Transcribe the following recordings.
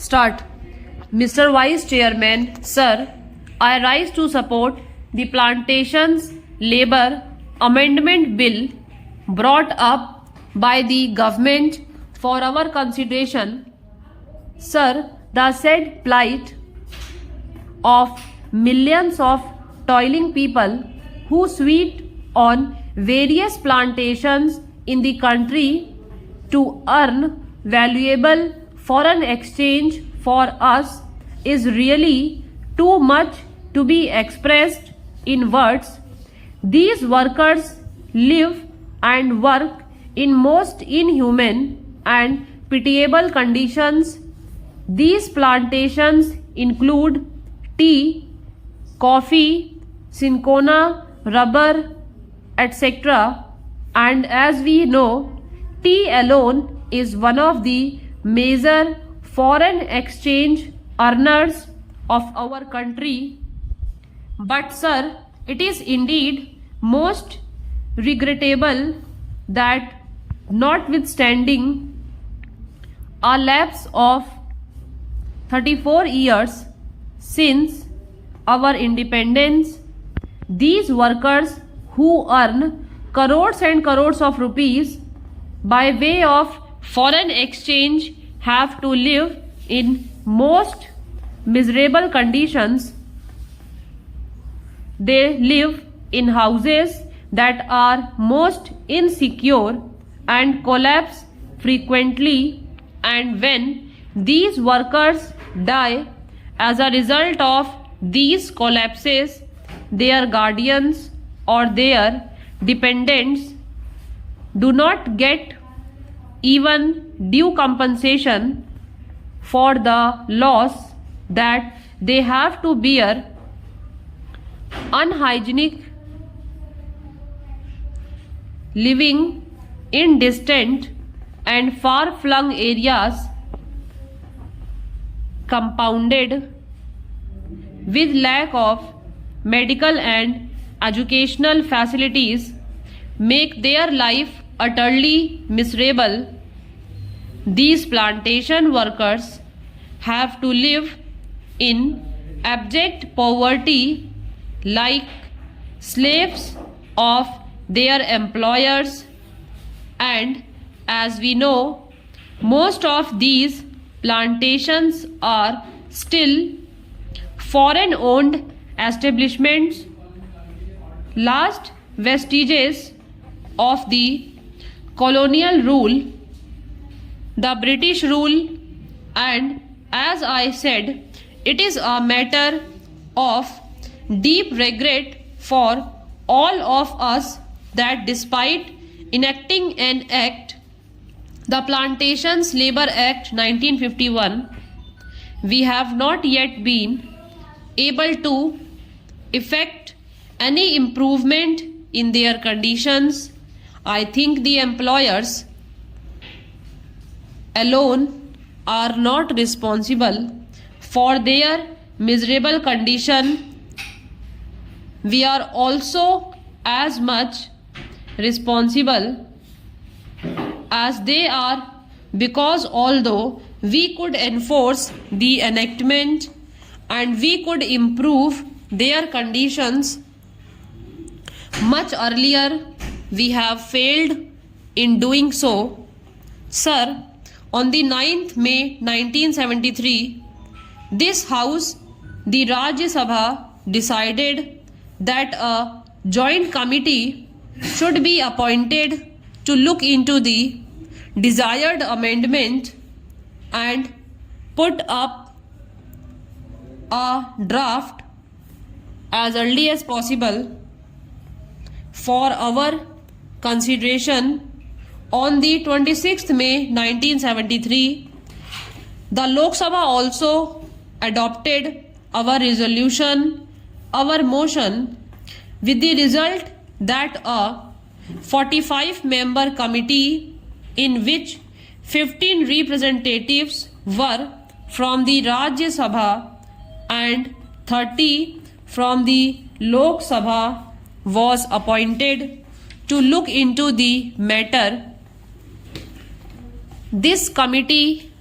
Start. Mr. Vice Chairman, Sir, I rise to support the Plantations Labour Amendment Bill brought up by the government for our consideration. Sir, the said plight of millions of toiling people who sweat on various plantations in the country to earn valuable foreign exchange for us is really too much to be expressed in words. These workers live and work in most inhuman and pitiable conditions. These plantations include tea, coffee, cinchona, rubber, etc. And as we know, tea alone is one of the major foreign exchange earners of our country. But sir, it is indeed most regrettable that notwithstanding a lapse of 34 years since our independence, these workers who earn crores and crores of rupees by way of foreign exchange have to live in most miserable conditions. They live in houses that are most insecure and collapse frequently, and when these workers die as a result of these collapses, their guardians or their dependents do not get even due compensation for the loss that they have to bear. Unhygienic living in distant and far-flung areas, compounded with lack of medical and educational facilities, make their life utterly miserable. These plantation workers have to live in abject poverty like slaves of their employers, and as we know, most of these plantations are still foreign owned establishments, last vestiges of the colonial rule, the British rule, and as I said, it is a matter of deep regret for all of us that despite enacting an act, the Plantations Labour Act 1951, we have not yet been able to effect any improvement in their conditions. I think the employers alone are not responsible for their miserable condition. We are also as much responsible as they are, because although we could enforce the enactment and we could improve their conditions much earlier, we have failed in doing so. Sir, on the 9th May 1973, this House, the Rajya Sabha, decided that a joint committee should be appointed to look into the desired amendment and put up a draft as early as possible for our consideration. On the 26th May 1973, the Lok Sabha also adopted our resolution, our motion, with the result that a 45-member committee in which 15 representatives were from the Rajya Sabha and 30 from the Lok Sabha was appointed to look into the matter. This committee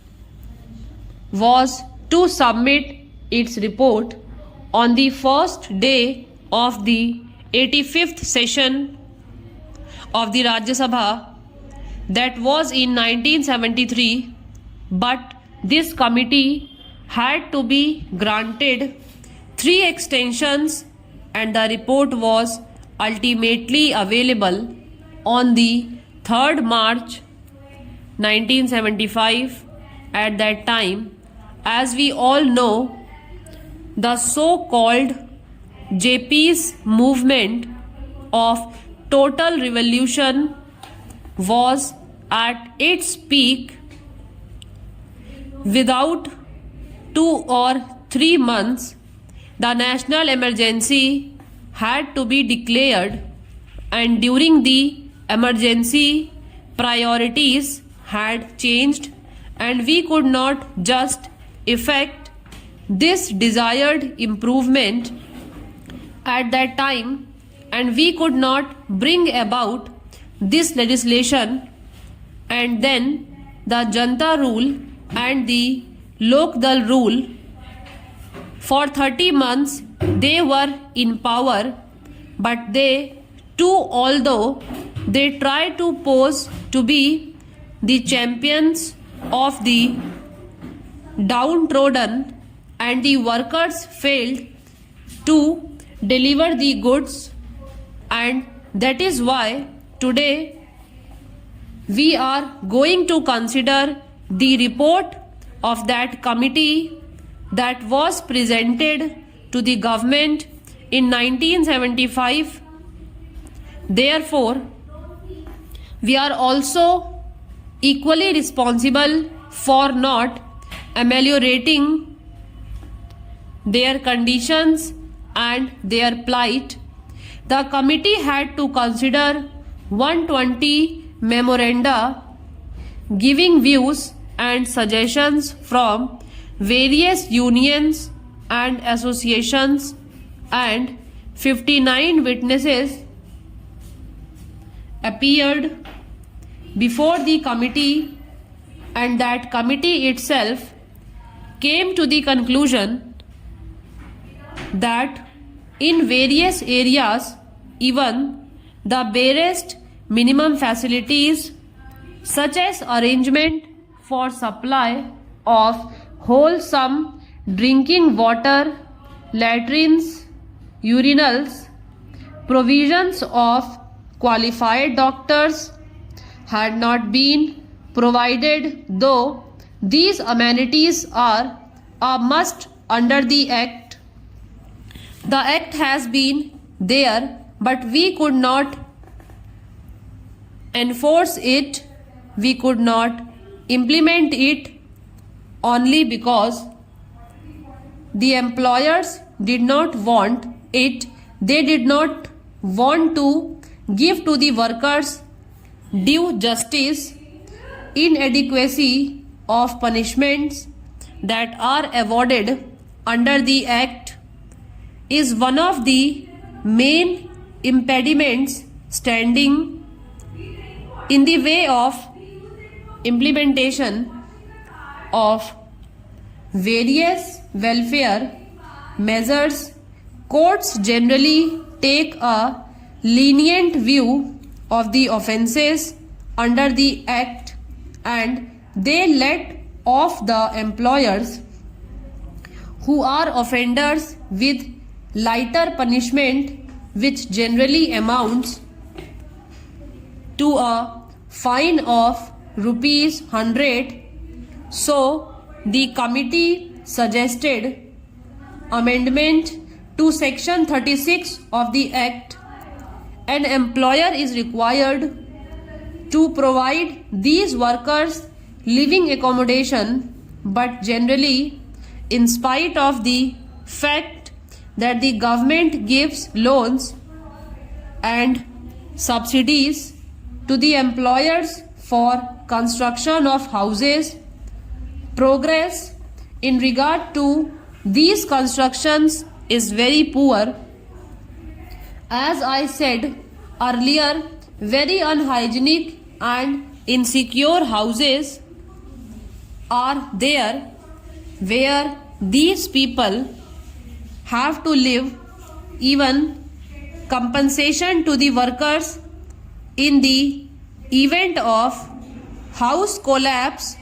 was to submit its report on the first day of the 85th session of the Rajya Sabha, that was in 1973, but this committee had to be granted 3 extensions and the report was ultimately available on the 3rd March 1975. At that time, as we all know, the so-called JP's movement of total revolution was at its peak. Without 2 or 3 months, the national emergency had to be declared, and during the emergency, priorities had changed, and we could not just effect this desired improvement at that time, and we could not bring about this legislation, and then the Janta rule and the Lokdal rule. For 30 months they were in power, but they too, although they tried to pose to be the champions of the downtrodden, and the workers failed to deliver the goods, and that is why today we are going to consider the report of that committee that was presented to the government in 1975. Therefore, we are also equally responsible for not ameliorating their conditions and their plight. The committee had to consider 120 memoranda giving views and suggestions from various unions and associations, and 59 witnesses appeared before the committee, and that committee itself came to the conclusion that in various areas, even the barest minimum facilities such as arrangement for supply of wholesome drinking water, latrines, urinals, provisions of qualified doctors had not been provided, though these amenities are a must under the Act. The Act has been there, but we could not enforce it, we could not implement it, only because the employers did not want it. They did not want to give to the workers due justice. Inadequacy of punishments that are awarded under the Act is one of the main impediments standing in the way of implementation of various welfare measures. Courts generally take a lenient view of the offences under the Act, and they let off the employers who are offenders with lighter punishment, which generally amounts to a fine of ₹100. So the committee suggested amendment to section 36 of the Act. An employer is required to provide these workers living accommodation, but generally, in spite of the fact that the government gives loans and subsidies to the employers for construction of houses, progress in regard to these constructions is very poor. As I said earlier, very unhygienic and insecure houses are there, where these people have to live. Even compensation to the workers in the event of house collapse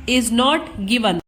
is not given.